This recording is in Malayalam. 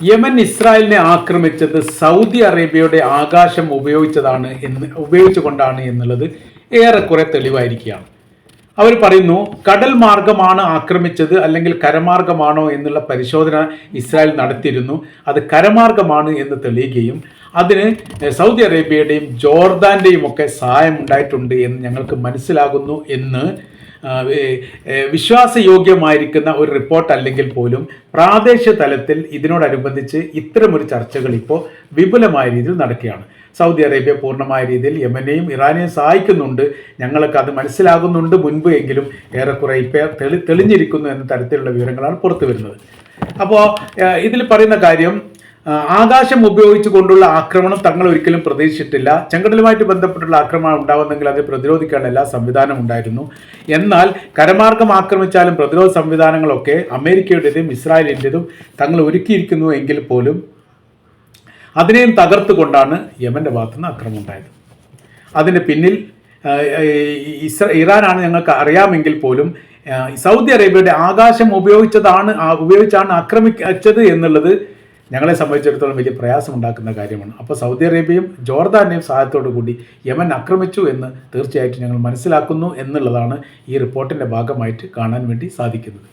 യമൻ ഇസ്രായേലിനെ ആക്രമിച്ചത് സൗദി അറേബ്യയുടെ ആകാശം ഉപയോഗിച്ചുകൊണ്ടാണ് എന്നുള്ളത് ഏറെക്കുറെ തെളിവായിരിക്കുകയാണ്. അവർ പറയുന്നു കടൽ മാർഗമാണ് ആക്രമിച്ചത് അല്ലെങ്കിൽ കരമാർഗമാണോ എന്നുള്ള പരിശോധന ഇസ്രായേൽ നടത്തിയിരുന്നു. അത് കരമാർഗമാണ് എന്ന് തെളിയുകയും അതിന് സൗദി അറേബ്യയുടെയും ജോർദാൻ്റെയും ഒക്കെ സഹായം ഉണ്ടായിട്ടുണ്ട് എന്ന് ഞങ്ങൾക്ക് മനസ്സിലാകുന്നു എന്ന് വിശ്വാസയോഗ്യമായിരിക്കുന്ന ഒരു റിപ്പോർട്ട് അല്ലെങ്കിൽ പോലും പ്രാദേശിക തലത്തിൽ ഇതിനോടനുബന്ധിച്ച് ഇത്തരമൊരു ചർച്ചകൾ ഇപ്പോൾ വിപുലമായ രീതിയിൽ നടക്കുകയാണ്. സൗദി അറേബ്യ പൂർണ്ണമായ രീതിയിൽ യമനെയും ഇറാനെയും സഹായിക്കുന്നുണ്ട്, ഞങ്ങൾക്ക് അത് മനസ്സിലാകുന്നുണ്ട് മുൻപ് എങ്കിലും ഏറെക്കുറെ ഇപ്പോൾ തെളിഞ്ഞിരിക്കുന്നു എന്ന തരത്തിലുള്ള വിവരങ്ങളാണ് പുറത്തു വരുന്നത്. അപ്പോൾ ഇതിൽ പറയുന്ന കാര്യം, ആകാശം ഉപയോഗിച്ചു കൊണ്ടുള്ള ആക്രമണം തങ്ങൾ ഒരിക്കലും പ്രതീക്ഷിച്ചിട്ടില്ല. ചെങ്കടലുമായിട്ട് ബന്ധപ്പെട്ടുള്ള ആക്രമണം ഉണ്ടാവുന്നെങ്കിൽ അത് പ്രതിരോധിക്കാനുള്ള എല്ലാ സംവിധാനം ഉണ്ടായിരുന്നു. എന്നാൽ കരമാർഗം ആക്രമിച്ചാലും പ്രതിരോധ സംവിധാനങ്ങളൊക്കെ അമേരിക്കയുടേതും ഇസ്രായേലിൻ്റെതും തങ്ങൾ ഒരുക്കിയിരിക്കുന്നു എങ്കിൽ പോലും അതിനെയും തകർത്തുകൊണ്ടാണ് യമൻ്റെ ഭാഗത്തുനിന്ന് ആക്രമണം ഉണ്ടായത്. അതിന് പിന്നിൽ ഇറാനാണ് ഞങ്ങൾക്ക് അറിയാമെങ്കിൽ പോലും സൗദി അറേബ്യയുടെ ആകാശം ഉപയോഗിച്ചാണ് ആക്രമിച്ചത് എന്നുള്ളത് ഞങ്ങളെ സംബന്ധിച്ചിടത്തോളം വലിയ പ്രയാസമുണ്ടാക്കുന്ന കാര്യമാണ്. അപ്പോൾ സൗദി അറേബ്യയും ജോർദാൻ്റെയും സഹായത്തോടു കൂടി യമൻ ആക്രമിച്ചു എന്ന് തീർച്ചയായിട്ടും ഞങ്ങൾ മനസ്സിലാക്കുന്നു എന്നുള്ളതാണ് ഈ റിപ്പോർട്ടിൻ്റെ ഭാഗമായിട്ട് കാണാൻ വേണ്ടി സാധിക്കുന്നത്.